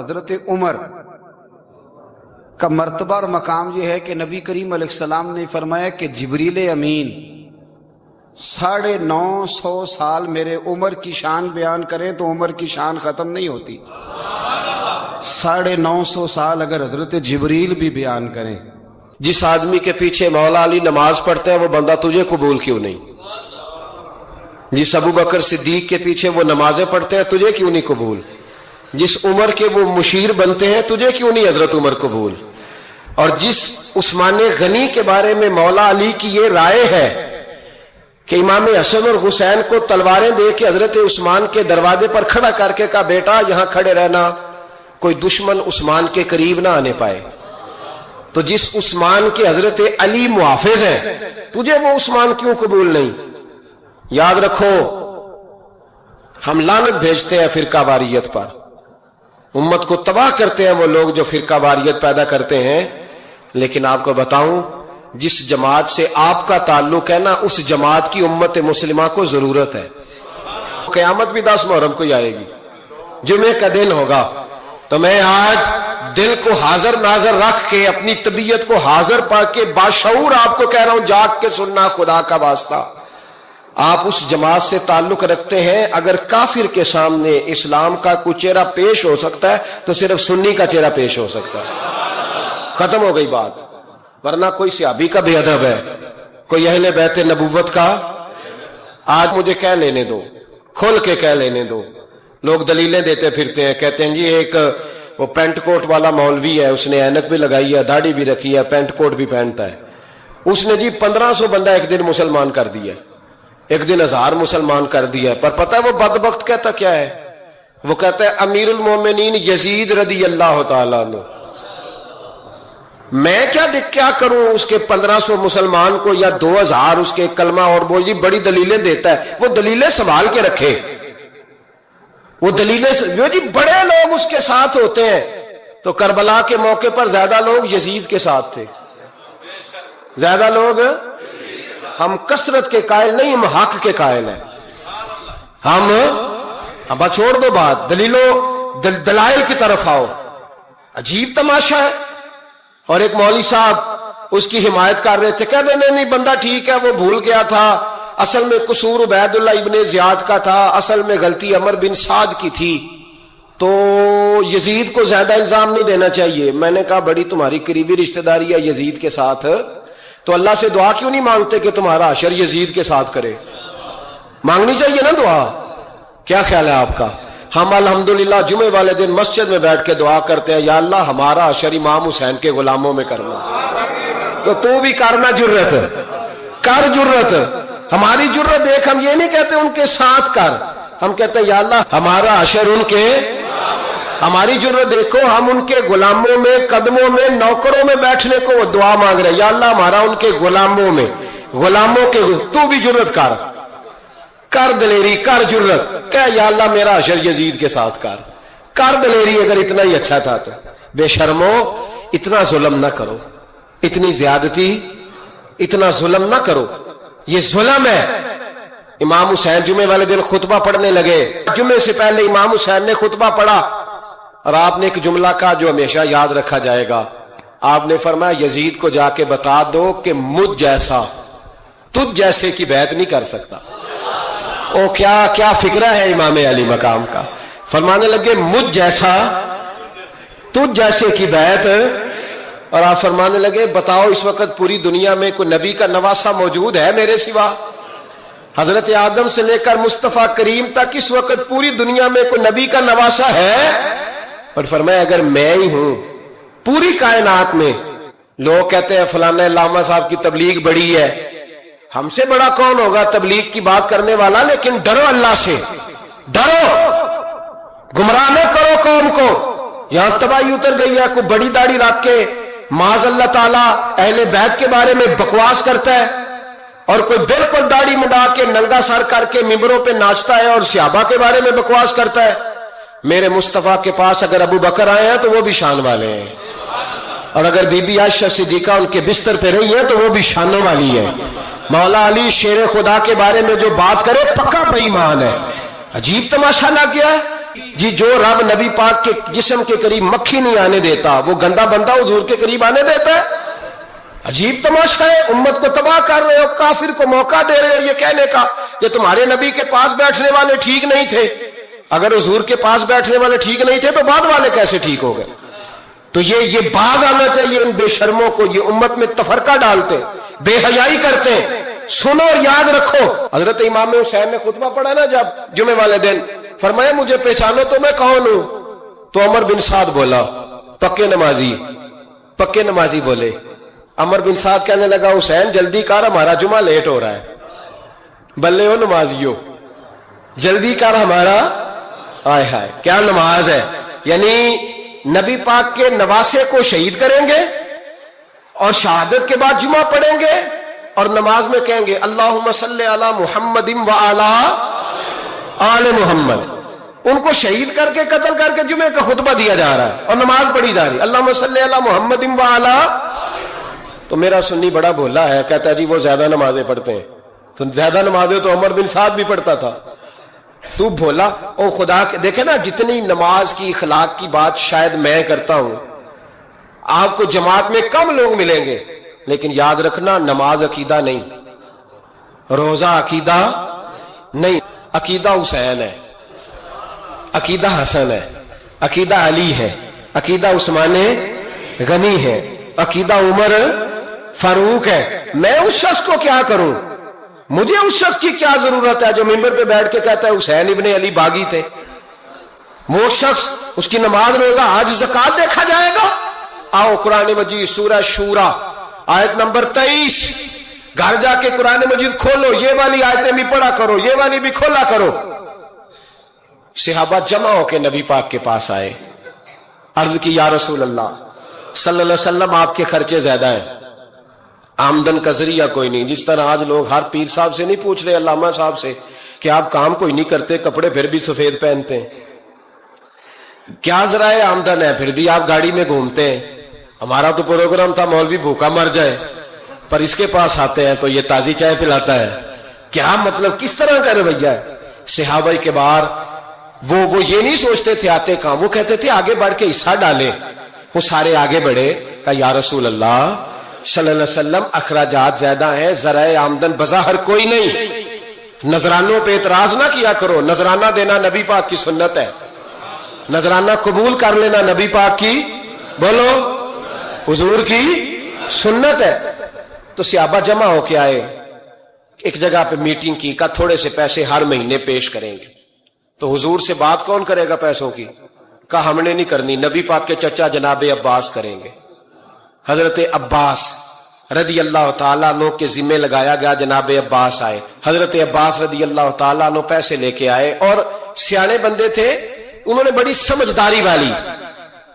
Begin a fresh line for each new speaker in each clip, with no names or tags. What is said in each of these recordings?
حضرت عمر کا مرتبہ اور مقام یہ ہے کہ نبی کریم علیہ السلام نے فرمایا کہ جبریل امین 950 سال میرے عمر کی شان بیان کریں تو عمر کی شان ختم نہیں ہوتی۔ 950 سال اگر حضرت جبریل بھی بیان کریں۔
جس آدمی کے پیچھے مولا علی نماز پڑھتے ہیں وہ بندہ تجھے قبول کیوں نہیں؟ جس ابو بکر صدیق کے پیچھے وہ نمازیں پڑھتے ہیں تجھے کیوں نہیں قبول؟ جس عمر کے وہ مشیر بنتے ہیں تجھے کیوں نہیں حضرت عمر قبول؟ اور جس عثمان غنی کے بارے میں مولا علی کی یہ رائے ہے کہ امام حسن اور حسین کو تلواریں دے کے حضرت عثمان کے دروازے پر کھڑا کر کے کہا بیٹا یہاں کھڑے رہنا، کوئی دشمن عثمان کے قریب نہ آنے پائے، تو جس عثمان کے حضرت علی محافظ ہیں تجھے وہ عثمان کیوں قبول نہیں؟ یاد رکھو ہم لعنت بھیجتے ہیں فرقہ واریت پر، امت کو تباہ کرتے ہیں وہ لوگ جو فرقہ واریت پیدا کرتے ہیں، لیکن آپ کو بتاؤں جس جماعت سے آپ کا تعلق ہے نا اس جماعت کی امت مسلمہ کو ضرورت ہے۔ قیامت بھی 10 محرم کو ہی آئے گی، جمعے کا دن ہوگا، تو میں آج دل کو حاضر ناظر رکھ کے اپنی طبیعت کو حاضر پا کے باشعور آپ کو کہہ رہا ہوں جاگ کے سننا خدا کا واسطہ، آپ اس جماعت سے تعلق رکھتے ہیں، اگر کافر کے سامنے اسلام کا کوئی چہرہ پیش ہو سکتا ہے تو صرف سنی کا چہرہ پیش ہو سکتا ہے، ختم ہو گئی بات، ورنہ کوئی صحابی کا بے ادب ہے، کوئی اہل بیت نبوت کا، آج مجھے کہہ لینے دو، کھول کے کہہ لینے دو، لوگ دلیلیں دیتے پھرتے ہیں، کہتے ہیں جی ایک وہ پینٹ کوٹ والا مولوی ہے، اس نے اینک بھی لگائی ہے، داڑھی بھی رکھی ہے، پینٹ کوٹ بھی پہنتا ہے، اس نے جی 1500 بندہ ایک دن مسلمان کر دیا، ایک دن 1000 مسلمان کر دیا، پر پتہ ہے وہ بدبخت کہتا کیا ہے؟ وہ کہتا ہے امیر المومنین یزید رضی اللہ تعالیٰ عنہ، میں کیا کروں اس کے 1500 مسلمان کو یا 2000 اس کے کلمہ، اور وہ جی بڑی دلیلیں دیتا ہے، وہ دلیلیں سنبھال کے رکھے، وہ دلیلیں جو جی بڑے لوگ اس کے ساتھ ہوتے ہیں، تو کربلا کے موقع پر زیادہ لوگ یزید کے ساتھ تھے، زیادہ لوگ، ہم کثرت کے قائل نہیں، ہم حق کے قائل ہیں، ہم اب چھوڑ دو بات، دلائل کی طرف آؤ۔ عجیب تماشا ہے، اور ایک مولوی صاحب اس کی حمایت کر رہے تھے، کہتے نہیں بندہ ٹھیک ہے وہ بھول گیا تھا، اصل میں قصور عبید اللہ ابن زیاد کا تھا، اصل میں غلطی عمر بن سعد کی تھی، تو یزید کو زیادہ الزام نہیں دینا چاہیے۔ میں نے کہا بڑی تمہاری قریبی رشتہ داری ہے یزید کے ساتھ، تو اللہ سے دعا کیوں نہیں مانگتے کہ تمہارا حشر یزید کے ساتھ کرے؟ مانگنی چاہیے نا دعا، کیا خیال ہے آپ کا؟ ہم الحمدللہ جمعے والے دن مسجد میں بیٹھ کے دعا کرتے ہیں یا اللہ ہمارا حشر امام حسین کے غلاموں میں کرنا، تو بھی کرنا، جرت کر، جرت ہماری جرت دیکھ، ہم یہ نہیں کہتے ان کے ساتھ کر، ہم کہتے ہیں یا اللہ ہمارا حشر ان کے، ہماری جرت دیکھو، ہم ان کے غلاموں میں، قدموں میں، نوکروں میں بیٹھنے کو دعا مانگ رہے ہیں، یا اللہ ہمارا ان کے غلاموں میں، غلاموں کے، تو بھی جرت کر دلیری، کر جرت، کہ یا اللہ میرا حشر یزید کے ساتھ کر دلیری، اگر اتنا ہی اچھا تھا تو۔ بے شرمو اتنا ظلم نہ کرو، اتنی زیادتی، اتنا ظلم نہ کرو، یہ ظلم ہے۔ امام حسین جمعے والے دن خطبہ پڑھنے لگے، جمعے سے پہلے امام حسین نے خطبہ پڑھا، اور آپ نے ایک جملہ کہا جو ہمیشہ یاد رکھا جائے گا، آپ نے فرمایا یزید کو جا کے بتا دو کہ مجھ جیسا تجھ جیسے کی بیعت نہیں کر سکتا۔ او کیا فکرہ ہے امام علی مقام کا، فرمانے لگے مجھ جیسا تجھ جیسے کی بیعت، اور آپ فرمانے لگے بتاؤ اس وقت پوری دنیا میں کوئی نبی کا نواسہ موجود ہے میرے سوا؟ حضرت آدم سے لے کر مصطفیٰ کریم تک اس وقت پوری دنیا میں کوئی نبی کا نواسہ ہے؟ اور فرمایا اگر میں ہی ہوں پوری کائنات میں، لوگ کہتے ہیں فلانا علامہ صاحب کی تبلیغ بڑی ہے، ہم سے بڑا کون ہوگا تبلیغ کی بات کرنے والا، لیکن ڈرو اللہ سے، ڈرو، گمراہ نہ کرو قوم کو۔ یہاں تباہی اتر گئی ہے، کوئی بڑی داڑھی رکھ کے معاذ اللہ تعالیٰ اہل بیت کے بارے میں بکواس کرتا ہے، اور کوئی بالکل داڑھی مڈا کے ننگا سر کر کے ممبروں پہ ناچتا ہے اور صحابہ کے بارے میں بکواس کرتا ہے۔ میرے مصطفیٰ کے پاس اگر ابو بکر آئے ہیں تو وہ بھی شان والے ہیں، اور اگر بی بی عائشہ صدیقہ ان کے بستر پہ رہی ہیں تو وہ بھی شانوں والی ہے۔ مولا علی شیر خدا کے بارے میں جو بات کرے پکا بے ایمان ہے۔ عجیب تماشا لگ گیا ہے، جی جو رب نبی پاک کے جسم کے قریب مکھی نہیں آنے دیتا وہ گندا بندہ حضور کے قریب آنے دیتا ہے؟ عجیب تماشا ہے، امت کو تباہ کر رہے ہو، کافر کو موقع دے رہے ہو یہ کہنے کا کہ تمہارے نبی کے پاس بیٹھنے والے ٹھیک نہیں تھے۔ اگر حضور کے پاس بیٹھنے والے ٹھیک نہیں تھے تو بعد والے کیسے ٹھیک ہو گئے؟ تو یہ باز آنا چاہیے ان بے شرموں کو، یہ امت میں تفرقہ ڈالتے، بے حیائی کرتے۔ سنو اور یاد رکھو، حضرت امام حسین نے خطبہ پڑھا نا جب جمعے والے دن، فرمایا مجھے پہچانو تو میں کون ہوں؟ تو عمر بن سعد بولا، پکے نمازی بولے۔ عمر بن سعد کہنے لگا حسین جلدی کر ہمارا جمعہ لیٹ ہو رہا ہے۔ بلے ہو نمازیو، جلدی کر ہمارا، آئے ہائے کیا نماز ہے! یعنی نبی پاک کے نواسے کو شہید کریں گے اور شہادت کے بعد جمعہ پڑھیں گے اور نماز میں کہیں گے اللہم صلی علی محمد و علی آل محمد۔ ان کو شہید کر کے قتل کر کے جمعے کا خطبہ دیا جا رہا ہے اور نماز پڑھی جا رہی ہے اللہم صلی علی محمد و علی۔ تو میرا سنی بڑا بھولا ہے، کہتا ہے جی وہ زیادہ نمازیں پڑھتے ہیں۔ تو زیادہ نمازیں تو عمر بن سعد بھی پڑھتا تھا، تو بھولا۔ او خدا کے دیکھیں نا، جتنی نماز کی اخلاق کی بات شاید میں کرتا ہوں، آپ کو جماعت میں کم لوگ ملیں گے، لیکن یاد رکھنا نماز عقیدہ نہیں، روزہ عقیدہ نہیں، عقیدہ حسین ہے، عقیدہ حسن ہے، عقیدہ علی ہے، عقیدہ عثمان غنی ہے، عقیدہ عمر فاروق ہے۔ میں اس شخص کو کیا کروں؟ مجھے اس شخص کی کیا ضرورت ہے جو ممبر پہ بیٹھ کے کہتا ہے حسین ابن علی باغی تھے؟ وہ شخص، اس کی نماز روزہ حج زکات دیکھا جائے گا؟ آؤ قرآن مجید سورہ شورا آیت نمبر 23، گھر جا کے قرآن مجید کھولو، یہ والی آیتیں بھی پڑھا کرو، یہ والی بھی کھولا کرو۔ صحابہ جمع ہو کے نبی پاک کے پاس آئے، عرض کی یا رسول اللہ صلی اللہ علیہ وسلم آپ کے خرچے زیادہ ہیں، آمدن کا ذریعہ کوئی نہیں۔ جس طرح آج لوگ ہر پیر صاحب سے نہیں پوچھ رہے، علامہ صاحب سے، کہ آپ کام کوئی نہیں کرتے، کپڑے پھر بھی سفید پہنتے ہیں، کیا ذرائع آمدن ہے، پھر بھی آپ گاڑی میں گھومتے ہیں۔ ہمارا تو پروگرام تھا مولوی بھوکا مر جائے، پر اس کے پاس آتے ہیں تو یہ تازی چائے پلاتا ہے۔ کیا مطلب، کس طرح کا رویہ ہے؟ صحابہ کے بار وہ یہ نہیں سوچتے تھے آتے کام، وہ کہتے تھے آگے بڑھ کے حصہ ڈالیں۔ وہ سارے آگے بڑھے، کہا یا رسول اللہ صلی اللہ علیہ وسلم اخراجات زیادہ ہیں، ذرائع آمدن بظاہر کوئی نہیں، نذرانوں پہ اعتراض نہ کیا کرو، نذرانہ دینا نبی پاک کی سنت ہے، نذرانہ قبول کر لینا نبی پاک کی، بولو، حضور کی سنت ہے۔ تو صحابہ جمع ہو کے آئے، ایک جگہ پہ میٹنگ کی، کہا تھوڑے سے پیسے ہر مہینے پیش کریں گے۔ تو حضور سے بات کون کرے گا پیسوں کی؟ کہا ہم نے نہیں کرنی، نبی پاک کے چچا جناب عباس کریں گے۔ حضرت عباس رضی اللہ تعالیٰ عنہ کے ذمے لگایا گیا، جناب عباس آئے، حضرت عباس رضی اللہ تعالیٰ عنہ پیسے لے کے آئے، اور سیانے بندے تھے، انہوں نے بڑی سمجھداری والی،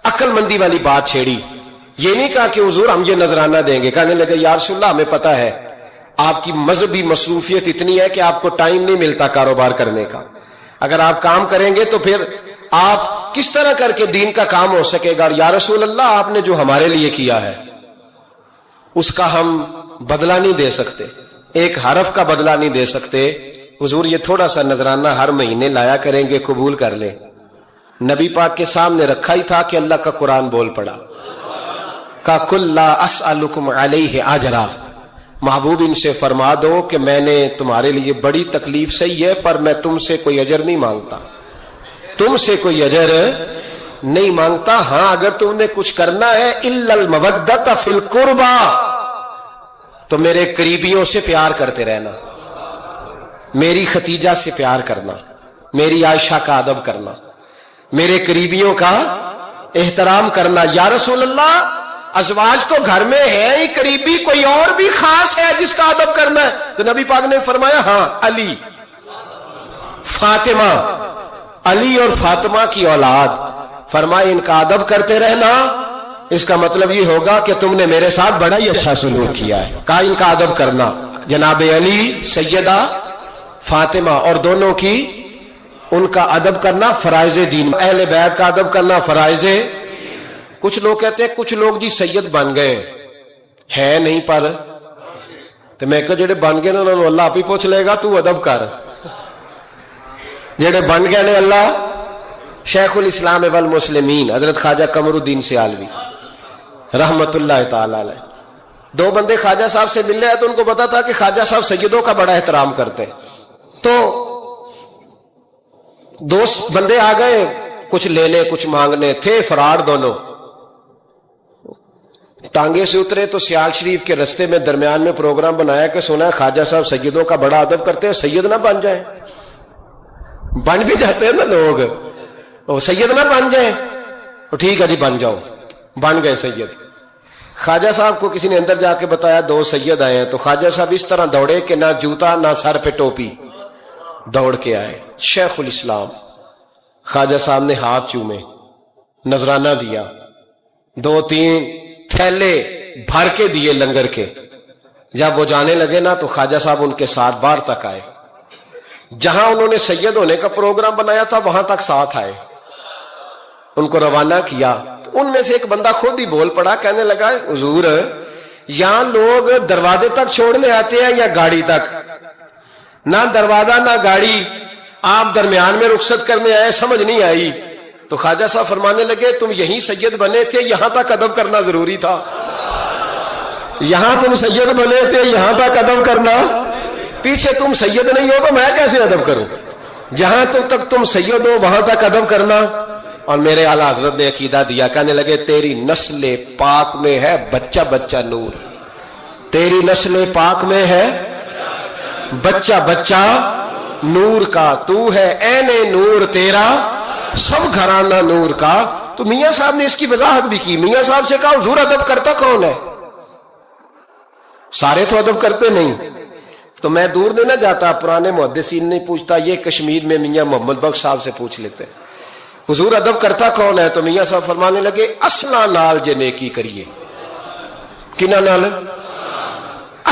عقل مندی والی بات چھیڑی۔ یہ نہیں کہا کہ حضور ہم یہ نذرانہ دیں گے، کہنے لگے یا رسول اللہ ہمیں پتہ ہے آپ کی مذہبی مصروفیت اتنی ہے کہ آپ کو ٹائم نہیں ملتا کاروبار کرنے کا، اگر آپ کام کریں گے تو پھر آپ کس طرح کر کے دین کا کام ہو سکے گا؟ اور یا رسول اللہ آپ نے جو ہمارے لیے کیا ہے اس کا ہم بدلہ نہیں دے سکتے، ایک حرف کا بدلہ نہیں دے سکتے، حضور یہ تھوڑا سا نذرانہ ہر مہینے لایا کریں گے، قبول کر لیں۔ نبی پاک کے سامنے رکھا ہی تھا کہ اللہ کا قرآن بول پڑا، کا کل لا اسألکم علیہ اجرا، محبوب ان سے فرما دو کہ میں نے تمہارے لیے بڑی تکلیف سہی ہے، پر میں تم سے کوئی اجر نہیں مانگتا، تم سے کوئی اجر نہیں مانگتا، ہاں اگر تم نے کچھ کرنا ہے الا المودۃ فی القربى، تو میرے قریبیوں سے پیار کرتے رہنا، میری ختیجہ سے پیار کرنا، میری عائشہ کا ادب کرنا، میرے قریبیوں کا احترام کرنا۔ یا رسول اللہ ازواج تو گھر میں ہے ہی، قریبی کوئی اور بھی خاص ہے جس کا ادب کرنا ہے؟ تو نبی پاک نے فرمایا ہاں علی، فاطمہ، علی اور فاطمہ کی اولاد، فرمائے ان کا ادب کرتے رہنا، اس کا مطلب یہ ہوگا کہ تم نے میرے ساتھ بڑا ہی اچھا سلوک کیا ہے۔ کہا ان کا ادب کرنا، جناب علی، سیدہ فاطمہ، اور دونوں کی ان کا ادب کرنا فرائض دین، اہل بیت کا ادب کرنا فرائض۔ کچھ لوگ کہتے ہیں کچھ لوگ جی سید بن گئے ہے نہیں، پر تو میں کہ جڑے بن گئے انہوں نے اللہ آپ ہی پوچھ لے گا، تو ادب کر، جڑے بن گئے نے اللہ شیخ الاسلام والمسلمین حضرت خواجہ قمر الدین سیالوی رحمت اللہ تعالی علیہ، دو بندے خواجہ صاحب سے ملنے آئے تو ان کو پتا تھا کہ خواجہ صاحب سیدوں کا بڑا احترام کرتے ہیں، تو دو بندے آ گئے، کچھ لینے کچھ مانگنے، تھے فرار دونوں۔ تانگے سے اترے تو سیال شریف کے رستے میں درمیان میں پروگرام بنایا کہ سنا ہے خواجہ صاحب سیدوں کا بڑا ادب کرتے ہیں، سید نہ بن جائیں۔ بن بھی جاتے ہیں نا لوگ، سید نہ بن جائیں، ٹھیک ہے جی بن جاؤ، بن گئے سید۔ خواجہ صاحب کو کسی نے اندر جا کے بتایا دو سید آئے ہیں، تو خواجہ صاحب اس طرح دوڑے کہ نہ جوتا نہ سر پہ ٹوپی، دوڑ کے آئے۔ شیخ الاسلام خواجہ صاحب نے ہاتھ چومے، نذرانہ دیا، 2-3 تھیلے بھر کے دیے لنگر کے۔ جب وہ جانے لگے نا تو خواجہ صاحب ان کے ساتھ باہر تک آئے، جہاں انہوں نے سید ہونے کا پروگرام بنایا تھا وہاں تک ساتھ آئے، ان کو روانہ کیا۔ تو ان میں سے ایک بندہ خود ہی بول پڑا، کہنے لگا حضور یہاں لوگ دروازے تک چھوڑنے آتے ہیں یا گاڑی تک؟ نہ دروازہ نہ گاڑی، آپ درمیان میں رخصت کرنے آئے، سمجھ نہیں آئی۔ تو خواجہ صاحب فرمانے لگے تم یہیں سید بنے تھے، یہاں تک ادب کرنا ضروری تھا، یہاں تم سید بنے تھے، یہاں تک ادب کرنا، پیچھے تم سید نہیں ہو تو میں کیسے ادب کروں؟ جہاں تک تم سید ہو وہاں تک ادب کرنا۔ اور میرے اعلیٰ حضرت نے عقیدہ دیا، کہنے لگے تیری نسل پاک میں ہے بچہ بچہ نور، تیری نسل پاک میں ہے بچہ بچہ نور کا، تو ہے عین نور تیرا سب گھرانہ نور کا۔ تو میاں صاحب نے اس کی وضاحت بھی کی، میاں صاحب سے کہا حضور ادب کرتا کون ہے؟ سارے تو ادب کرتے نہیں۔ تو میں دور نہیں نہ جاتا، پرانے محدثین نہیں پوچھتا، یہ کشمیر میں میاں محمد بخش صاحب سے پوچھ لیتے ہیں حضور ادب کرتا کون ہے؟ تو میاں صاحب فرمانے لگے اصلا نال جے نیکی کریے، کنہ نال؟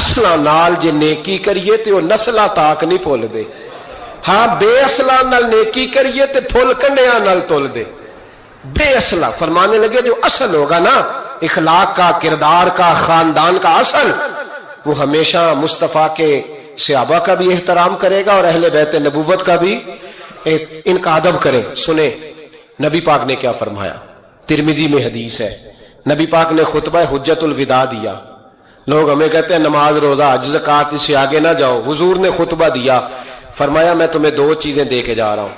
اصلا نال جے نیکی کریے تے وہ نسلہ تاک نہیں پھول دے، ہاں بے اصلا نال نیکی کریے تے پھول کنڈیاں نال تول دے۔ بے اصلا فرمانے لگے جو اصل ہوگا نا اخلاق کا، کردار کا، خاندان کا اصل، وہ ہمیشہ مصطفیٰ کے صحابہ کا بھی احترام کرے گا اور اہل بیت نبوت کا بھی ان کا ادب کرے۔ سنیں نبی پاک نے کیا فرمایا، ترمذی میں حدیث ہے، نبی پاک نے خطبہ حجت الوداع دیا۔ لوگ ہمیں کہتے ہیں نماز روزہ حج زکوٰۃ اس سے آگے نہ جاؤ، حضور نے خطبہ دیا، فرمایا میں تمہیں 2 چیزیں دے کے جا رہا ہوں،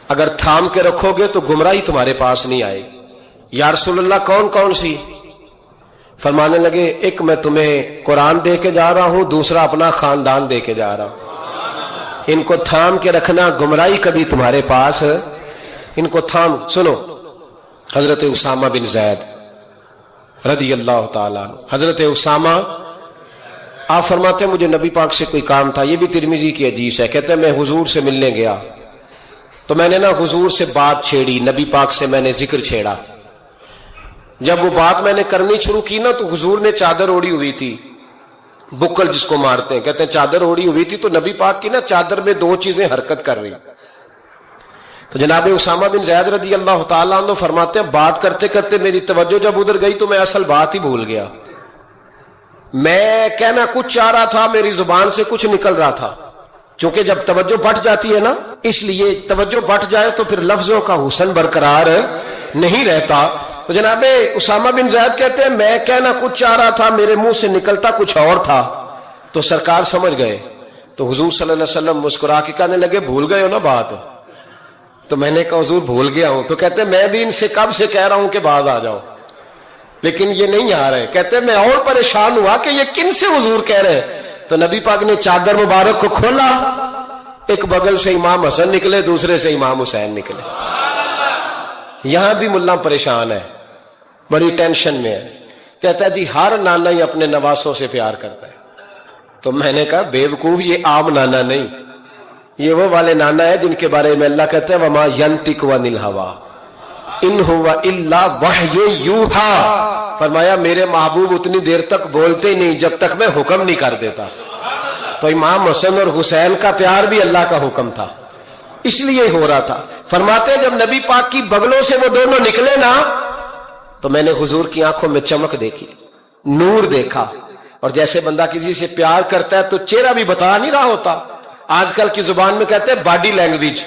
اگر تھام کے رکھو گے تو گمراہی تمہارے پاس نہیں آئے گی۔ یا رسول اللہ کون کون سی؟ فرمانے لگے ایک میں تمہیں قرآن دے کے جا رہا ہوں، دوسرا اپنا خاندان دے کے جا رہا ہوں، ان کو تھام کے رکھنا، گمراہی کبھی تمہارے پاس، ان کو تھام۔ سنو حضرت اسامہ بن زید رضی اللہ تعالیٰ عنہ، حضرت اسامہ آپ فرماتے ہیں مجھے نبی پاک سے کوئی کام تھا، یہ بھی ترمذی کی حدیث ہے، کہتے ہیں میں حضور سے ملنے گیا تو میں نے نا حضور سے بات چھیڑی، نبی پاک سے میں نے ذکر چھیڑا۔ جب وہ بات میں نے کرنی شروع کی نا تو حضور نے چادر اوڑی ہوئی تھی، بکل جس کو مارتے ہیں، کہتے ہیں چادر اوڑی ہوئی تھی، تو نبی پاک کی نا چادر میں 2 چیزیں حرکت کر رہی۔ تو جناب اسامہ بن زید رضی اللہ تعالیٰ عنہ فرماتے ہیں بات کرتے کرتے میری توجہ جب ادھر گئی تو میں اصل بات ہی بھول گیا، میں کہنا کچھ چاہ رہا تھا، میری زبان سے کچھ نکل رہا تھا، کیونکہ جب توجہ بٹ جاتی ہے نا، اس لیے توجہ بٹ جائے تو پھر لفظوں کا حسن برقرار نہیں رہتا۔ تو جناب اسامہ بن زید کہتے ہیں میں کہنا کچھ چاہ رہا تھا، میرے منہ سے نکلتا کچھ اور تھا، تو سرکار سمجھ گئے، تو حضور صلی اللہ علیہ وسلم مسکرا کے کہنے لگے بھول گئے ہو نا بات؟ تو میں نے کہا حضور بھول گیا ہوں۔ تو کہتے ہیں میں بھی ان سے کب سے کہہ رہا ہوں کہ باز آ جاؤ، لیکن یہ نہیں آ رہے۔ کہتے ہیں میں اور پریشان ہوا کہ یہ کن سے حضور کہہ رہے ہیں۔ تو نبی پاک نے چادر مبارک کو کھولا، ایک بغل سے امام حسن نکلے، دوسرے سے امام حسین نکلے۔ یہاں بھی ملا پریشان ہے، بڑی ٹینشن میں ہے، کہتا ہے جی ہر نانا ہی اپنے نواسوں سے پیار کرتا ہے۔ تو میں نے کہا بے وقوف، یہ عام نانا نہیں، یہ وہ والے نانا ہے جن کے بارے میں اللہ کہتے ہیں وما ینطق عن الہویٰ ان ہوا الا وحی یوحیٰ، فرمایا میرے محبوب اتنی دیر تک بولتے نہیں جب تک میں حکم نہیں کر دیتا۔ تو امام حسن اور حسین کا پیار بھی اللہ کا حکم تھا، اس لیے ہو رہا تھا۔ فرماتے ہیں جب نبی پاک کی بغلوں سے وہ دونوں نکلے نا تو میں نے حضور کی آنکھوں میں چمک دیکھی، نور دیکھا، اور جیسے بندہ کسی سے پیار کرتا ہے تو چہرہ بھی بتا نہیں رہا ہوتا، آج کل کی زبان میں کہتے ہیں باڈی لینگویج،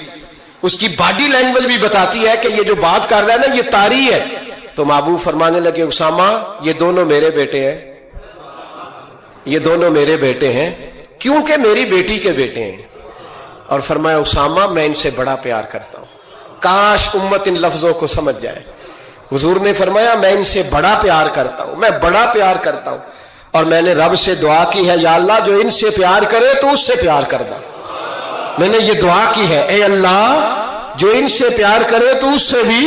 اس کی باڈی لینگویج بھی بتاتی ہے کہ یہ جو بات کر رہا ہے نا یہ طاری ہے. تو محبوب فرمانے لگے اسامہ یہ دونوں میرے بیٹے ہیں, یہ دونوں میرے بیٹے ہیں کیونکہ میری بیٹی کے بیٹے ہیں. اور فرمایا اسامہ میں ان سے بڑا پیار کرتا ہوں. کاش امت ان لفظوں کو سمجھ جائے. حضور نے فرمایا میں ان سے بڑا پیار کرتا ہوں, میں بڑا پیار کرتا ہوں, اور میں نے رب سے دعا کی ہے یا اللہ جو ان سے پیار کرے تو اس سے پیار کر دے. میں نے یہ دعا کی ہے اے اللہ جو ان سے پیار کرے تو اس سے بھی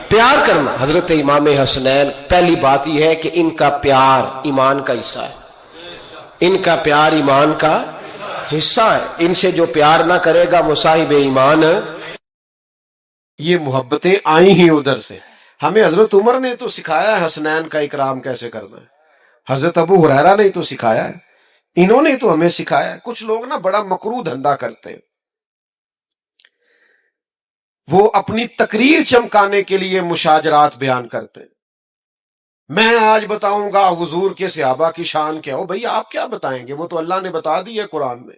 پیار کرنا. حضرت امام حسنین پہلی بات یہ ہے کہ ان کا پیار ایمان کا حصہ ہے, ان کا پیار ایمان کا حصہ ہے. ان سے جو پیار نہ کرے گا وہ صاحب ایمان.
یہ محبتیں آئی ہی ادھر سے. ہمیں حضرت عمر نے تو سکھایا ہے حسنین کا اکرام کیسے کرنا ہے, حضرت ابو ہریرہ نے تو سکھایا ہے, انہوں نے تو ہمیں سکھایا ہے. کچھ لوگ نا بڑا مکروہ دھندا کرتے ہیں, وہ اپنی تقریر چمکانے کے لیے مشاجرات بیان کرتے ہیں. میں آج بتاؤں گا حضور کے صحابہ کی شان کیا ہو. بھئی آپ کیا بتائیں گے, وہ تو اللہ نے بتا دی ہے قرآن میں,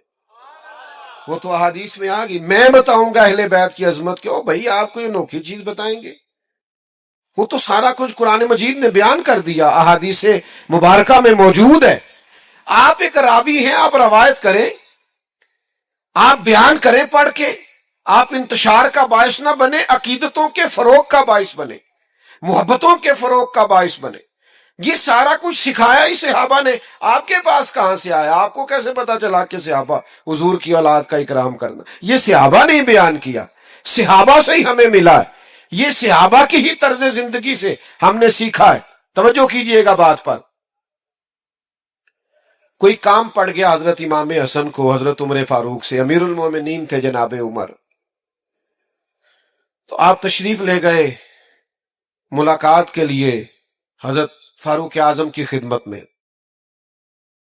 وہ تو احادیث میں آ گئی. میں بتاؤں گا اہل بیت کی عظمت کیا ہو. بھئی آپ کو یہ نوکھی چیز بتائیں گے, وہ تو سارا کچھ قرآن مجید نے بیان کر دیا, احادیث مبارکہ میں موجود ہے. آپ ایک راوی ہیں, آپ روایت کریں, آپ بیان کریں پڑھ کے, آپ انتشار کا باعث نہ بنے, عقیدتوں کے فروغ کا باعث بنے, محبتوں کے فروغ کا باعث بنے. یہ سارا کچھ سکھایا ہی صحابہ نے. آپ کے پاس کہاں سے آیا, آپ کو کیسے پتا چلا کہ صحابہ حضور کی اولاد کا اکرام کرنا؟ یہ صحابہ نے بیان کیا, صحابہ سے ہی ہمیں ملا ہے, یہ صحابہ کی ہی طرز زندگی سے ہم نے سیکھا ہے. توجہ کیجئے گا بات پر. کوئی کام پڑ گیا حضرت امام حسن کو حضرت عمر فاروق سے, امیر المومنین تھے جناب عمر, تو آپ تشریف لے گئے ملاقات کے لیے حضرت فاروق اعظم کی خدمت میں.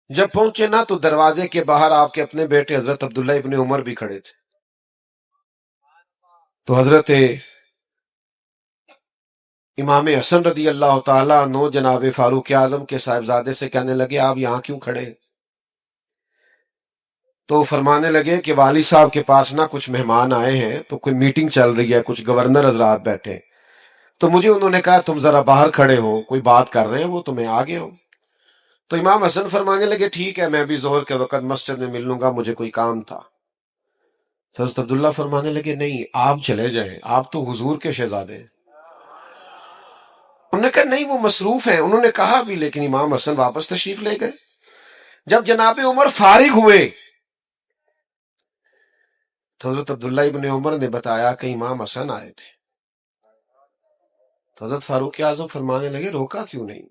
جب پہنچے نا تو دروازے کے باہر آپ کے اپنے بیٹے حضرت عبداللہ ابن عمر بھی کھڑے تھے. تو حضرت امام حسن رضی اللہ تعالیٰ عنہ جناب فاروق اعظم کے صاحبزادے سے کہنے لگے آپ یہاں کیوں کھڑے ہیں؟ تو فرمانے لگے کہ والد صاحب کے پاس نا کچھ مہمان آئے ہیں, تو کوئی میٹنگ چل رہی ہے, کچھ گورنر حضرات بیٹھے ہیں, تو مجھے انہوں نے کہا تم ذرا باہر کھڑے ہو, کوئی بات کر رہے ہیں وہ, تو میں آ گیا ہوں. تو امام حسن فرمانے لگے ٹھیک ہے میں بھی ظہر کے وقت مسجد میں مل لوں گا, مجھے کوئی کام تھا. تو حضرت عبداللہ فرمانے لگے نہیں آپ چلے جائیں, آپ تو حضور کے شہزادے ہیں. انہوں نے کہا نہیں وہ مصروف ہیں. انہوں نے کہا بھی, لیکن امام حسن واپس تشریف لے گئے. جب جناب عمر فارغ ہوئے تو حضرت عبداللہ ابن عمر نے بتایا کہ امام حسن آئے تھے. تو حضرت فاروق اعظم فرمانے لگے روکا کیوں نہیں,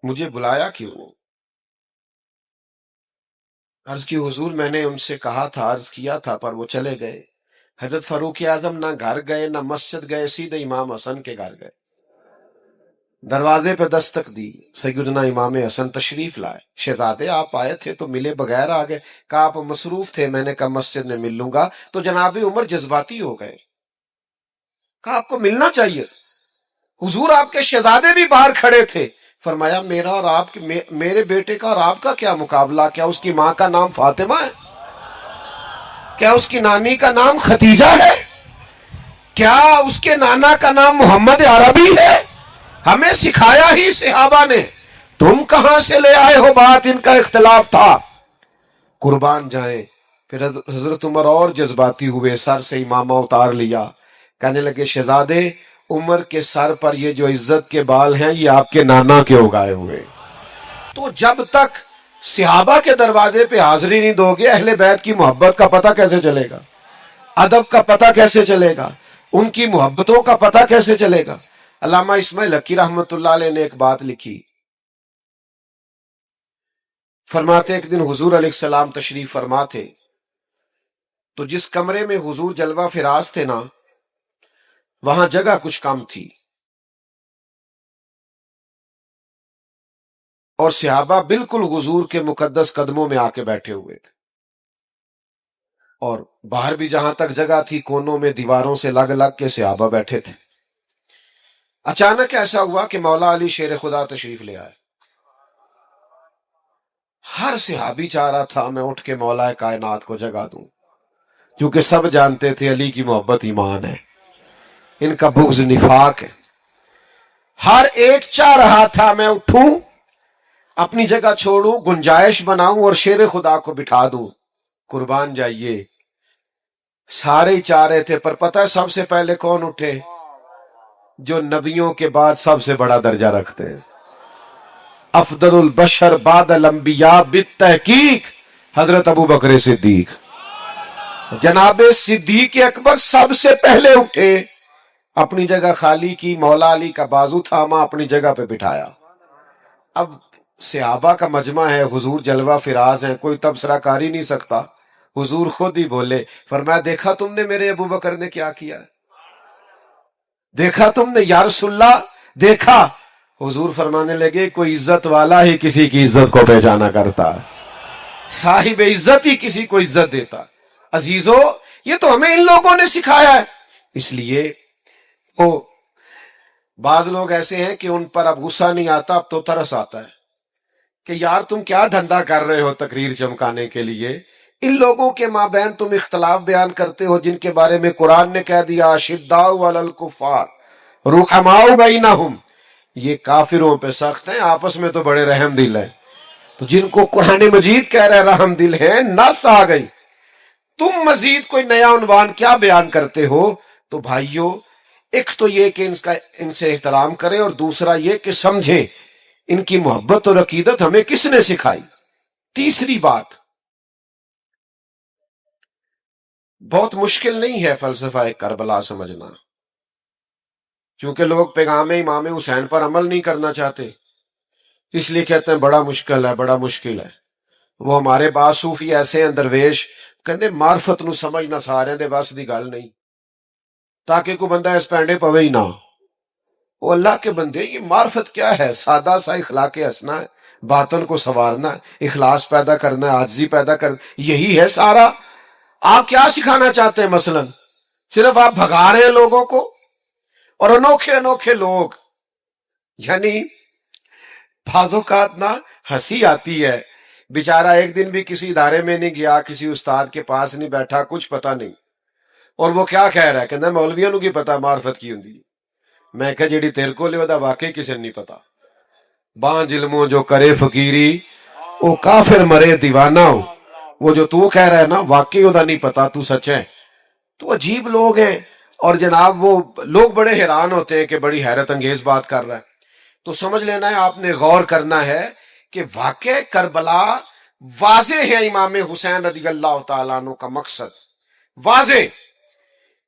مجھے بلایا کیوں؟ عرض کی حضور میں نے ان سے کہا تھا, عرض کیا تھا, پر وہ چلے گئے. حضرت فاروق اعظم نہ گھر گئے نہ مسجد گئے, سیدھے امام حسن کے گھر گئے. دروازے پہ دستک دی, سیدنا امام حسن تشریف لائے. شہزادے آپ آئے تھے تو ملے بغیر آ گئے. کہا آپ مصروف تھے, میں نے کہا مسجد میں مل لوں گا. تو جناب عمر جذباتی ہو گئے, کہا آپ کو ملنا چاہیے, حضور آپ کے شہزادے بھی باہر کھڑے تھے. فرمایا میرا اور آپ کے, میرے بیٹے کا اور آپ کا کیا مقابلہ؟ کیا اس کی ماں کا نام فاطمہ ہے؟ کیا اس کی نانی کا نام ختیجہ ہے؟ کیا اس کے نانا کا نام محمد عربی ہے؟ ہمیں سکھایا ہی صحابہ نے, تم کہاں سے لے آئے ہو بات, ان کا اختلاف تھا. قربان جائیں. پھر حضرت عمر اور جذباتی ہوئے, سر سے امامہ اتار لیا, کہنے لگے شہزادے عمر کے سر پر یہ جو عزت کے بال ہیں یہ آپ کے نانا کے اگائے ہوئے. تو جب تک صحابہ کے دروازے پہ حاضری نہیں دو گے اہل بیت کی محبت کا پتہ کیسے چلے گا, ادب کا پتہ کیسے چلے گا, ان کی محبتوں کا پتہ کیسے چلے گا؟ علامہ اسماعیل حقی رحمت اللہ علیہ نے ایک بات لکھی, فرماتے ایک دن حضور علیہ السلام تشریف فرما تھے, تو جس کمرے میں حضور جلوہ فراز تھے نا وہاں جگہ کچھ کم تھی, اور صحابہ بالکل حضور کے مقدس قدموں میں آ کے بیٹھے ہوئے تھے, اور باہر بھی جہاں تک جگہ تھی کونوں میں دیواروں سے لگ لگ کے صحابہ بیٹھے تھے. اچانک ایسا ہوا کہ مولا علی شیر خدا تشریف لے آئے. ہر صحابی چاہ رہا تھا میں اٹھ کے مولا کائنات کو جگا دوں, کیونکہ سب جانتے تھے علی کی محبت ایمان ہے، ان کا بغض نفاق ہے. ہر ایک چاہ رہا تھا میں اٹھوں، اپنی جگہ چھوڑوں، گنجائش بناؤں اور شیر خدا کو بٹھا دوں، قربان جائیے. سارے ہی چاہ رہے تھے، پر پتہ ہے سب سے پہلے کون اٹھے؟ جو نبیوں کے بعد سب سے بڑا درجہ رکھتے ہیں. افضل البشر بعد الانبیاء بالتحقیق حضرت ابو بکر صدیق. جناب صدیق اکبر سب سے پہلے اٹھے، اپنی جگہ خالی کی، مولا علی کا بازو تھاما، اپنی جگہ پہ بٹھایا. اب صحابہ کا مجمع ہے، حضور جلوہ فراز ہیں، کوئی تبصرہ کر ہی نہیں سکتا. حضور خود ہی بولے، فرمایا دیکھا تم نے میرے ابو بکر نے کیا کیا؟ دیکھا تم نے یا رسول اللہ؟ دیکھا. حضور فرمانے لگے کوئی عزت والا ہی کسی کی عزت کو پہچانا کرتا، صاحب عزت ہی کسی کو عزت دیتا. عزیزو، یہ تو ہمیں ان لوگوں نے سکھایا ہے. اس لیے وہ بعض لوگ ایسے ہیں کہ ان پر اب غصہ نہیں آتا، اب تو ترس آتا ہے کہ یار تم کیا دھندا کر رہے ہو تقریر چمکانے کے لیے. ان لوگوں کے مابین تم اختلاف بیان کرتے ہو جن کے بارے میں قرآن نے کہہ دیا اشداء علی الکفار رحماء بینہم، یہ کافروں پہ سخت ہیں، آپس میں تو بڑے رحم دل ہیں. تو جن کو قرآن مجید کہہ رہے رحم دل ہیں، نس آ گئی. تم مزید کوئی نیا عنوان کیا بیان کرتے ہو؟ تو بھائیو، ایک تو یہ کہ ان سے احترام کریں، اور دوسرا یہ کہ سمجھیں ان کی محبت اور عقیدت ہمیں کس نے سکھائی. تیسری بات، بہت مشکل نہیں ہے فلسفہ کربلا سمجھنا، کیونکہ لوگ پیغام امام حسین پر عمل نہیں کرنا چاہتے، اس لیے کہتے ہیں بڑا مشکل ہے، بڑا مشکل ہے. وہ ہمارے بعض صوفی ایسے ہیں درویش، کہتے معرفت نو سمجھنا سارے دے بس دی گل نہیں، تاکہ کوئی بندہ اس پینڈے پوے ہی نہ. وہ اللہ کے بندے، یہ معرفت کیا ہے؟ سادہ سا اخلاق ہنسنا ہے، باطن کو سنوارنا ہے، اخلاص پیدا کرنا ہے، عاجزی پیدا کرنا، یہی ہے سارا. آپ کیا سکھانا چاہتے ہیں؟ مثلا صرف آپ بھگا رہے ہیں لوگوں کو، اور انوکھے انوکھے لوگ، یعنی بعض اوقات نا ہنسی آتی ہے. بیچارہ ایک دن بھی کسی ادارے میں نہیں گیا، کسی استاد کے پاس نہیں بیٹھا، کچھ پتہ نہیں، اور وہ کیا کہہ رہا ہے، کہنا مولویوں نو کی پتا معرفت کی ہوندی. میں کہا جیڑی تیرے کو لے ودا واقعی کسی نہیں پتا. بانج علموں جو کرے فقیری او کافر مرے دیوانہ ہو. وہ جو تو کہہ رہا ہے نا واقعی ودا نہیں پتا، تو سچ ہے. تو عجیب لوگ ہیں، اور جناب وہ لوگ بڑے حیران ہوتے ہیں کہ بڑی حیرت انگیز بات کر رہا ہے. تو سمجھ لینا ہے، آپ نے غور کرنا ہے کہ واقع کربلا واضح ہے. امام حسین رضی اللہ تعالیٰ عنہ کا مقصد واضح.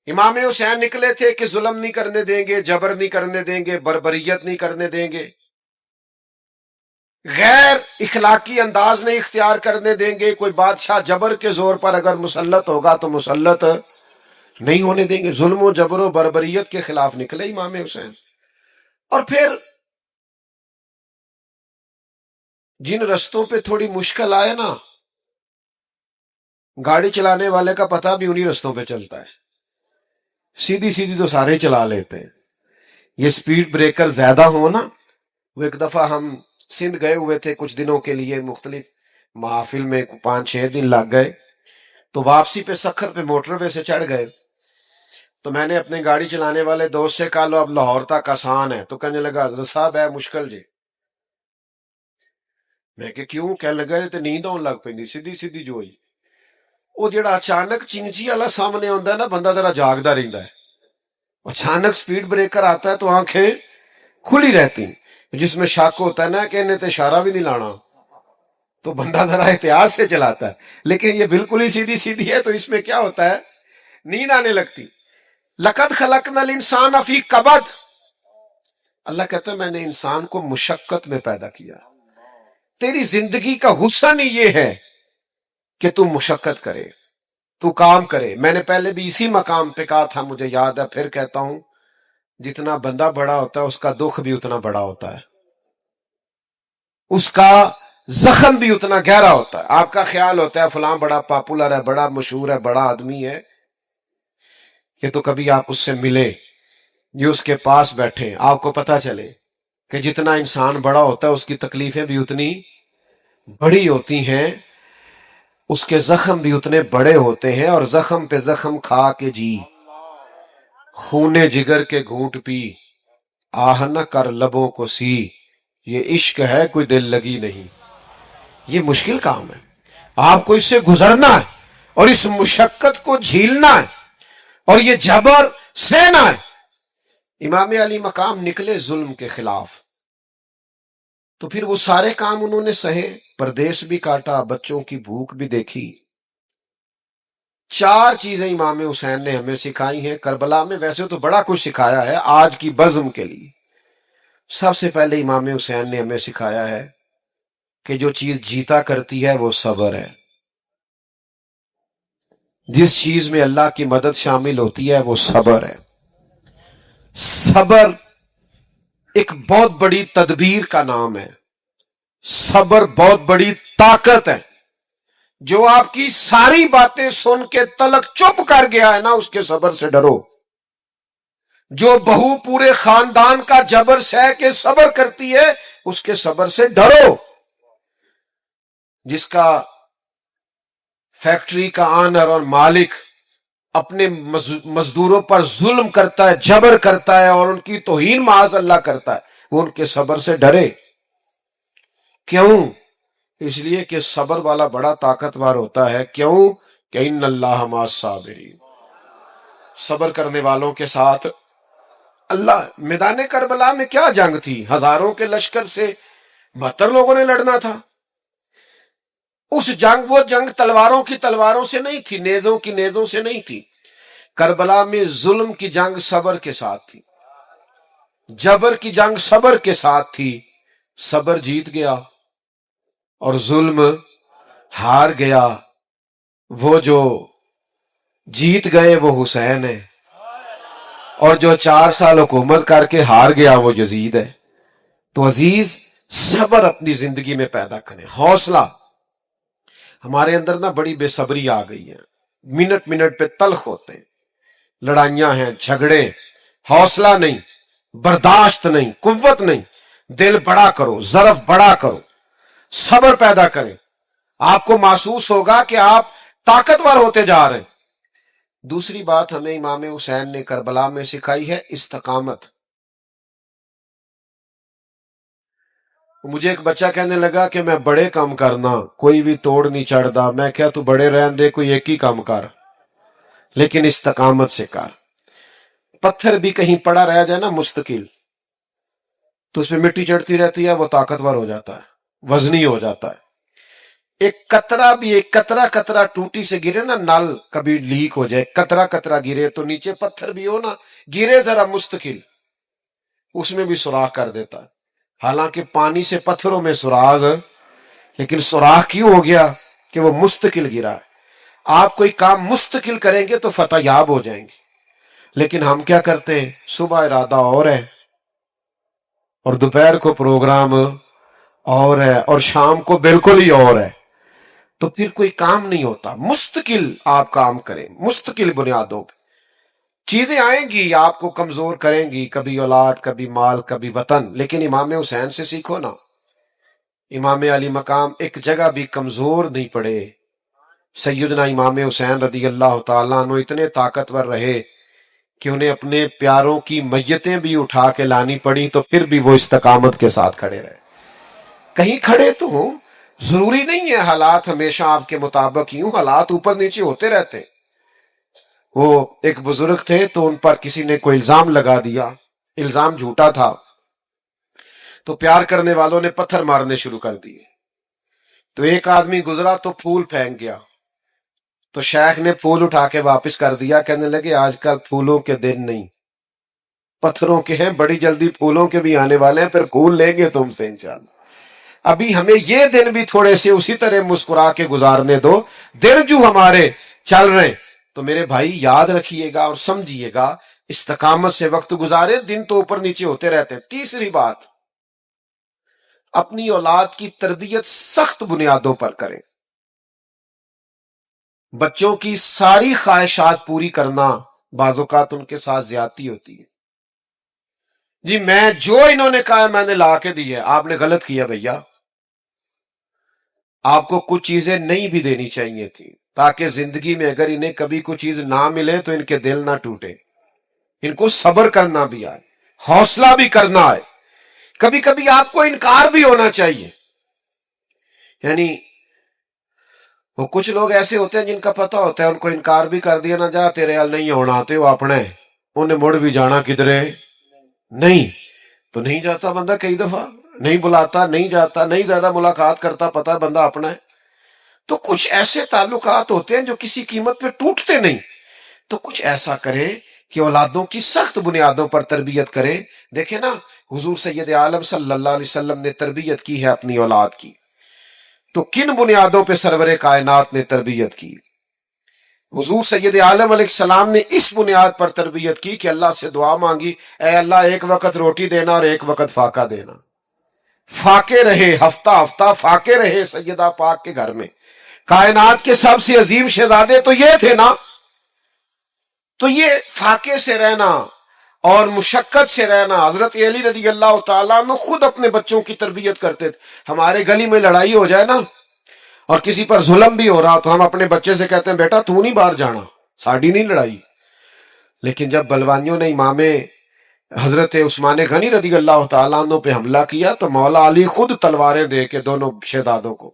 امام حسین نکلے تھے کہ ظلم نہیں کرنے دیں گے، جبر نہیں کرنے دیں گے، بربریت نہیں کرنے دیں گے، غیر اخلاقی انداز نہیں اختیار کرنے دیں گے. کوئی بادشاہ جبر کے زور پر اگر مسلط ہوگا تو مسلط نہیں ہونے دیں گے. ظلم و جبر و بربریت کے خلاف نکلے امام حسین. اور پھر جن رستوں پہ تھوڑی مشکل آئے نا، گاڑی چلانے والے کا پتہ بھی انہی رستوں پہ چلتا ہے. سیدھی سیدھی تو سارے چلا لیتے ہیں. یہ سپیڈ بریکر زیادہ ہو نا. وہ ایک دفعہ ہم سندھ گئے ہوئے تھے کچھ دنوں کے لیے، مختلف محافل میں 5-6 دن لگ گئے. تو واپسی پہ سکھر پہ موٹر وے سے چڑھ گئے. تو میں نے اپنے گاڑی چلانے والے دوست سے کہا لو اب لاہور تک آسان ہے. تو کہنے لگا حضرت صاحب ہے مشکل جی. میں کہ کیوں؟ کہنے لگا تو نیند آن لگ پی سیدھی سیدھی جو ہوئی. وہ جڑا اچانک چنچی والا سامنے آتا ہے نا، بندہ ذرا جاگتا رہتا ہے. اچانک سپیڈ بریکر آتا ہے تو آنکھیں کھلی رہتی، جس میں شک ہوتا ہے نا کہ انہیں تو اشارہ بھی نہیں لانا، تو بندہ ذرا احتیاط سے چلاتا ہے. لیکن یہ بالکل ہی سیدھی سیدھی ہے، تو اس میں کیا ہوتا ہے، نیند آنے لگتی. لقد خلقنا الانسان فی کبد. اللہ کہتا ہے میں نے انسان کو مشقت میں پیدا کیا. تیری زندگی کا حسن ہی یہ ہے کہ تم مشقت کرے، تو کام کرے. میں نے پہلے بھی اسی مقام پہ کہا تھا، مجھے یاد ہے، پھر کہتا ہوں، جتنا بندہ بڑا ہوتا ہے اس کا دکھ بھی اتنا بڑا ہوتا ہے، اس کا زخم بھی اتنا گہرا ہوتا ہے. آپ کا خیال ہوتا ہے فلاں بڑا پاپولر ہے، بڑا مشہور ہے، بڑا آدمی ہے، یہ تو کبھی آپ اس سے ملے، یہ اس کے پاس بیٹھے، آپ کو پتا چلے کہ جتنا انسان بڑا ہوتا ہے اس کی تکلیفیں بھی اتنی بڑی ہوتی ہیں. اس کے زخم بھی اتنے بڑے ہوتے ہیں، اور زخم پہ زخم کھا کے جی، خون جگر کے گھونٹ پی، آہ نہ کر لبوں کو سی، یہ عشق ہے کوئی دل لگی نہیں۔ یہ مشکل کام ہے، آپ کو اس سے گزرنا ہے اور اس مشقت کو جھیلنا ہے اور یہ جبر سہنا ہے۔ امام علی مقام نکلے ظلم کے خلاف، تو پھر وہ سارے کام انہوں نے سہے، پردیس بھی کاٹا، بچوں کی بھوک بھی دیکھی۔ 4 چیزیں امام حسین نے ہمیں سکھائی ہیں کربلا میں، ویسے تو بڑا کچھ سکھایا ہے آج کی بزم کے لیے۔ سب سے پہلے امام حسین نے ہمیں سکھایا ہے کہ جو چیز جیتا کرتی ہے وہ صبر ہے۔ جس چیز میں اللہ کی مدد شامل ہوتی ہے وہ صبر ہے۔ صبر ایک بہت بڑی تدبیر کا نام ہے، صبر بہت بڑی طاقت ہے۔ جو آپ کی ساری باتیں سن کے تلک چپ کر گیا ہے نا، اس کے صبر سے ڈرو۔ جو بہو پورے خاندان کا جبر سہ کے صبر کرتی ہے، اس کے صبر سے ڈرو۔ جس کا فیکٹری کا آنر اور مالک اپنے مزدوروں پر ظلم کرتا ہے، جبر کرتا ہے اور ان کی توہین معاذ اللہ کرتا ہے، وہ ان کے صبر سے ڈرے۔ کیوں؟ اس لیے کہ صبر والا بڑا طاقتور ہوتا ہے۔ کیوں؟ کہ ان اللہ مع الصابرین، صبر کرنے والوں کے ساتھ اللہ۔ میدان کربلا میں کیا جنگ تھی؟ ہزاروں کے لشکر سے 72 لوگوں نے لڑنا تھا۔ وہ جنگ تلواروں سے نہیں تھی، نیزوں کی نیزوں سے نہیں تھی۔ کربلا میں ظلم کی جنگ صبر کے ساتھ تھی، جبر کی جنگ صبر کے ساتھ تھی۔ صبر جیت گیا اور ظلم ہار گیا۔ وہ جو جیت گئے وہ حسین ہے، اور جو 4 سال حکومت کر کے ہار گیا وہ یزید ہے۔ تو عزیز، صبر اپنی زندگی میں پیدا کریں، حوصلہ۔ ہمارے اندر نا بڑی بے صبری آ گئی ہے، منٹ منٹ پہ تلخ ہوتے ہیں، لڑائیاں ہیں، جھگڑے، حوصلہ نہیں، برداشت نہیں، قوت نہیں۔ دل بڑا کرو، ظرف بڑا کرو، صبر پیدا کریں۔ آپ کو محسوس ہوگا کہ آپ طاقتور ہوتے جا رہے ہیں۔ دوسری بات ہمیں امام حسین نے کربلا میں سکھائی ہے استقامت۔ مجھے ایک بچہ کہنے لگا کہ میں بڑے کام کرنا، کوئی بھی توڑ نہیں چڑھتا۔ میں کیا تو بڑے رہن دے، کوئی ایک ہی کام کر، لیکن استقامت سے کر۔ پتھر بھی کہیں پڑا رہ جائے نا مستقل، تو اس پہ مٹی چڑھتی رہتی ہے، وہ طاقتور ہو جاتا ہے، وزنی ہو جاتا ہے۔ ایک قطرہ ٹوٹی سے گرے نا، نل کبھی لیک ہو جائے، قطرہ گرے تو نیچے پتھر بھی ہو نا، گرے ذرا مستقل، اس میں بھی سوراخ کر دیتا ہے۔ حالانکہ پانی سے پتھروں میں سوراخ، لیکن سوراخ کیوں ہو گیا؟ کہ وہ مستقل گرا ہے۔ آپ کوئی کام مستقل کریں گے تو فتح یاب ہو جائیں گے، لیکن ہم کیا کرتے ہیں؟ صبح ارادہ اور ہے، اور دوپہر کو پروگرام اور ہے، اور شام کو بالکل ہی اور ہے، تو پھر کوئی کام نہیں ہوتا۔ مستقل آپ کام کریں، مستقل بنیادوں پہ۔ چیزیں آئیں گی آپ کو کمزور کریں گی، کبھی اولاد، کبھی مال، کبھی وطن، لیکن امام حسین سے سیکھو نا۔ امام علی مقام ایک جگہ بھی کمزور نہیں پڑے۔ سیدنا امام حسین رضی اللہ تعالیٰ عنہ اتنے طاقتور رہے کہ انہیں اپنے پیاروں کی میتیں بھی اٹھا کے لانی پڑی، تو پھر بھی وہ استقامت کے ساتھ کھڑے رہے۔ کہیں کھڑے تو ہوں، ضروری نہیں ہے حالات ہمیشہ آپ کے مطابق ہی ہوں، حالات اوپر نیچے ہوتے رہتے۔ وہ ایک بزرگ تھے تو ان پر کسی نے کوئی الزام لگا دیا، الزام جھوٹا تھا، تو پیار کرنے والوں نے پتھر مارنے شروع کر دیے۔ تو ایک آدمی گزرا تو پھول پھینک گیا، تو شیخ نے پھول اٹھا کے واپس کر دیا، کہنے لگے آج کل پھولوں کے دن نہیں، پتھروں کے ہیں، بڑی جلدی پھولوں کے بھی آنے والے ہیں، پھر پھول لیں گے تم سے انشاءاللہ۔ ابھی ہمیں یہ دن بھی تھوڑے سے اسی طرح مسکرا کے گزارنے دو، دن جو ہمارے چل رہے ہیں۔ تو میرے بھائی یاد رکھیے گا اور سمجھیے گا، استقامت سے وقت گزارے، دن تو اوپر نیچے ہوتے رہتے ہیں۔ تیسری بات، اپنی اولاد کی تربیت سخت بنیادوں پر کریں۔ بچوں کی ساری خواہشات پوری کرنا بعض اوقات ان کے ساتھ زیادتی ہوتی ہے۔ جی میں جو انہوں نے کہا میں نے لا کے دی ہے، آپ نے غلط کیا بھیا۔ آپ کو کچھ چیزیں نہیں بھی دینی چاہیے تھی تاکہ زندگی میں اگر انہیں کبھی کوئی چیز نہ ملے تو ان کے دل نہ ٹوٹے، ان کو صبر کرنا بھی آئے، حوصلہ بھی کرنا آئے، کبھی کبھی آپ کو انکار بھی ہونا چاہیے. یعنی وہ کچھ لوگ ایسے ہوتے ہیں جن کا پتہ ہوتا ہے ان کو انکار بھی کر دیا نہ جا تیرے حال نہیں ہونا آتے وہ اپنے انہیں مڑ بھی جانا کدھرے نہیں تو نہیں جاتا بندہ، کئی دفعہ نہیں بلاتا، نہیں جاتا، نہیں زیادہ ملاقات کرتا، پتہ ہے بندہ اپنا ہے. تو کچھ ایسے تعلقات ہوتے ہیں جو کسی قیمت پہ ٹوٹتے نہیں. تو کچھ ایسا کرے کہ اولادوں کی سخت بنیادوں پر تربیت کرے. دیکھیں نا حضور سید عالم صلی اللہ علیہ وسلم نے تربیت کی ہے اپنی اولاد کی، تو کن بنیادوں پہ سرور کائنات نے تربیت کی؟ حضور سید عالم علیہ السلام نے اس بنیاد پر تربیت کی کہ اللہ سے دعا مانگی، اے اللہ ایک وقت روٹی دینا اور ایک وقت فاقہ دینا. فاقے رہے، ہفتہ ہفتہ فاقے رہے سیدہ پاک کے گھر میں. کائنات کے سب سے عظیم شہزادے تو یہ تھے نا. تو یہ فاقے سے رہنا اور مشقت سے رہنا. حضرت علی رضی اللہ تعالیٰ عنہ خود اپنے بچوں کی تربیت کرتے تھے. ہمارے گلی میں لڑائی ہو جائے نا اور کسی پر ظلم بھی ہو رہا تو ہم اپنے بچے سے کہتے ہیں بیٹا تو نہیں باہر جانا، ساڑی نہیں لڑائی. لیکن جب بلوانیوں نے امام حضرت عثمان غنی رضی اللہ تعالیٰ عنہ پہ حملہ کیا تو مولا علی خود تلواریں دے کے دونوں شہزادوں کو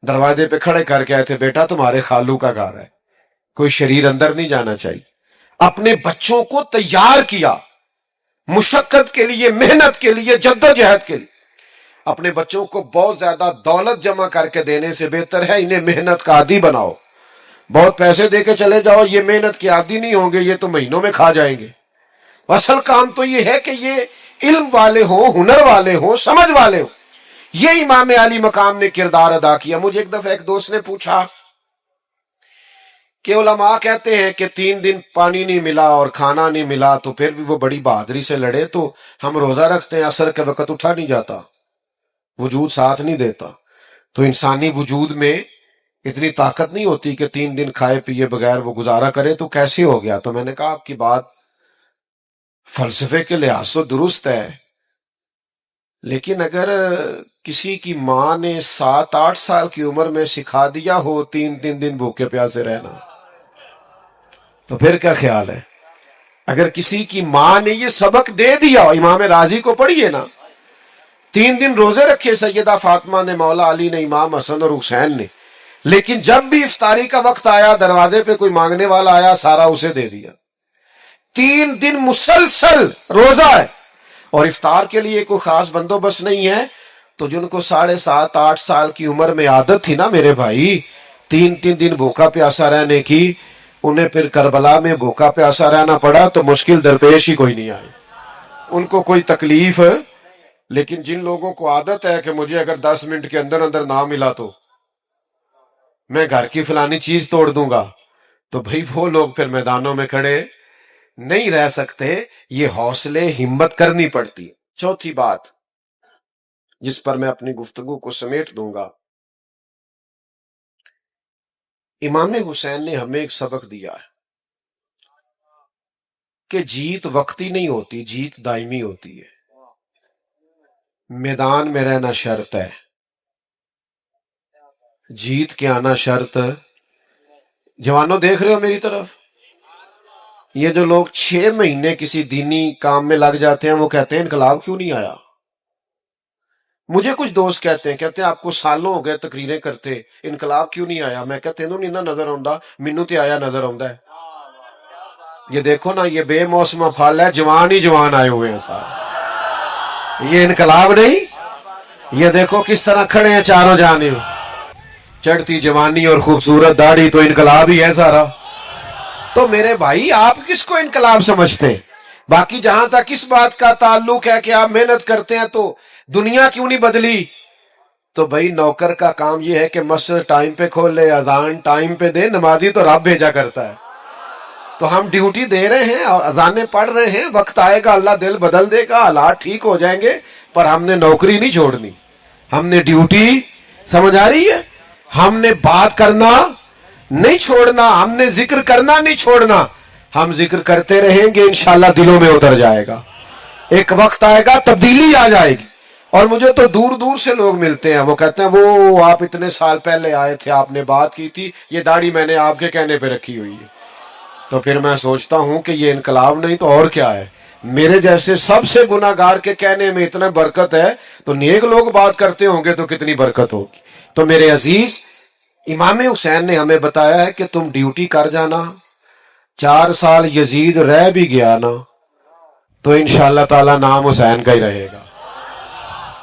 دروازے پہ کھڑے کر کے آئے تھے، بیٹا تمہارے خالو کا گھر ہے، کوئی شریر اندر نہیں جانا چاہیے. اپنے بچوں کو تیار کیا مشقت کے لیے، محنت کے لیے، جدوجہد کے لیے. اپنے بچوں کو بہت زیادہ دولت جمع کر کے دینے سے بہتر ہے انہیں محنت کا عادی بناؤ. بہت پیسے دے کے چلے جاؤ، یہ محنت کے عادی نہیں ہوں گے، یہ تو مہینوں میں کھا جائیں گے. اصل کام تو یہ ہے کہ یہ علم والے ہوں، ہنر والے ہوں، سمجھ والے ہوں. یہ امام علی مقام نے کردار ادا کیا. مجھے ایک دفعہ ایک دوست نے پوچھا کہ علماء کہتے ہیں کہ 3 دن پانی نہیں ملا اور کھانا نہیں ملا تو پھر بھی وہ بڑی بہادری سے لڑے، تو ہم روزہ رکھتے ہیں، عصر کے وقت اٹھا نہیں جاتا، وجود ساتھ نہیں دیتا. تو انسانی وجود میں اتنی طاقت نہیں ہوتی کہ 3 دن کھائے پیے بغیر وہ گزارا کرے، تو کیسے ہو گیا؟ تو میں نے کہا آپ کی بات فلسفے کے لحاظ سے درست ہے، لیکن اگر کسی کی ماں نے 7-8 سال کی عمر میں سکھا دیا ہو 3 دن بھوکے پیاسے رہنا تو پھر کیا خیال ہے؟ اگر کسی کی ماں نے یہ سبق دے دیا، امام راضی کو پڑھیے نا، 3 دن روزے رکھے سیدہ فاطمہ نے، مولا علی نے، امام حسن اور حسین نے، لیکن جب بھی افطاری کا وقت آیا دروازے پہ کوئی مانگنے والا آیا سارا اسے دے دیا. 3 دن مسلسل روزہ ہے اور افطار کے لیے کوئی خاص بندوبست نہیں ہے. تو جن کو 7.5-8 سال کی عمر میں عادت تھی نا میرے بھائی 3 دن بھوکا پیاسا رہنے کی، انہیں پھر کربلا میں بھوکا پیاسا رہنا پڑا تو مشکل درپیش ہی کوئی نہیں آئی، ان کو کوئی تکلیف. لیکن جن لوگوں کو عادت ہے کہ مجھے اگر 10 منٹ کے اندر نہ ملا تو میں گھر کی فلانی چیز توڑ دوں گا، تو بھئی وہ لوگ پھر میدانوں میں کھڑے نہیں رہ سکتے. یہ حوصلے ہمت کرنی پڑتی. چوتھی بات جس پر میں اپنی گفتگو کو سمیٹ دوں گا، امام حسین نے ہمیں ایک سبق دیا ہے کہ جیت وقتی نہیں ہوتی، جیت دائمی ہوتی ہے. میدان میں رہنا شرط ہے، جیت کے آنا شرط. جوانوں دیکھ رہے ہو میری طرف؟ یہ جو لوگ 6 مہینے کسی دینی کام میں لگ جاتے ہیں وہ کہتے ہیں انقلاب کیوں نہیں آیا. مجھے کچھ دوست کہتے ہیں آپ کو سالوں ہو گئے تقریریں کرتے، انقلاب کیوں نہیں آیا. میں کہتے نہیں نہ نظر آؤں، مینوں تے آیا نظر آؤں ہے. یہ دیکھو نا، یہ بے موسم پھل ہے، جوان ہی جوان آئے ہوئے ہیں سارے، یہ انقلاب نہیں. یہ دیکھو کس طرح کھڑے ہیں چاروں جانب، چڑھتی جوانی اور خوبصورت داڑھی، تو انقلاب ہی ہے سارا. تو میرے بھائی آپ کس کو انقلاب سمجھتے ہیں؟ باقی جہاں تک اس بات کا تعلق ہے کہ آپ محنت کرتے ہیں تو دنیا کیوں نہیں بدلی، تو بھائی نوکر کا کام یہ ہے کہ مسجد ٹائم پہ کھولے، اذان ٹائم پہ دے، نمازی تو رب بھیجا کرتا ہے. تو ہم ڈیوٹی دے رہے ہیں اور اذانیں پڑھ رہے ہیں، وقت آئے گا اللہ دل بدل دے گا، حالات ٹھیک ہو جائیں گے، پر ہم نے نوکری نہیں چھوڑنی، ہم نے ڈیوٹی، سمجھ آ رہی ہے، ہم نے بات کرنا نہیں چھوڑنا، ہم نے ذکر کرنا نہیں چھوڑنا. ہم ذکر کرتے رہیں گے، انشاءاللہ دلوں میں اتر جائے گا. ایک وقت آئے گا تبدیلی آ جائے گی. اور مجھے تو دور دور سے لوگ ملتے ہیں, وہ کہتے ہیں وہ آپ اتنے سال پہلے آئے تھے, آپ نے بات کی تھی, یہ داڑھی میں نے آپ کے کہنے پہ رکھی ہوئی ہے. تو پھر میں سوچتا ہوں کہ یہ انقلاب نہیں تو اور کیا ہے. میرے جیسے سب سے گناہگار کے کہنے میں اتنا برکت ہے, تو نیک لوگ بات کرتے ہوں گے تو کتنی برکت ہوگی. تو میرے عزیز, امام حسین نے ہمیں بتایا ہے کہ تم ڈیوٹی کر جانا, 4 سال یزید رہ بھی گیا نا تو انشاءاللہ تعالی نام حسین کا ہی رہے گا.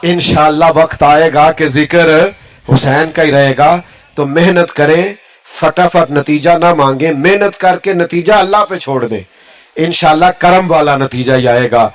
انشاءاللہ وقت آئے گا کہ ذکر حسین کا ہی رہے گا. تو محنت کریں, فٹافٹ نتیجہ نہ مانگیں, محنت کر کے نتیجہ اللہ پہ چھوڑ دیں, انشاءاللہ کرم والا نتیجہ ہی آئے گا.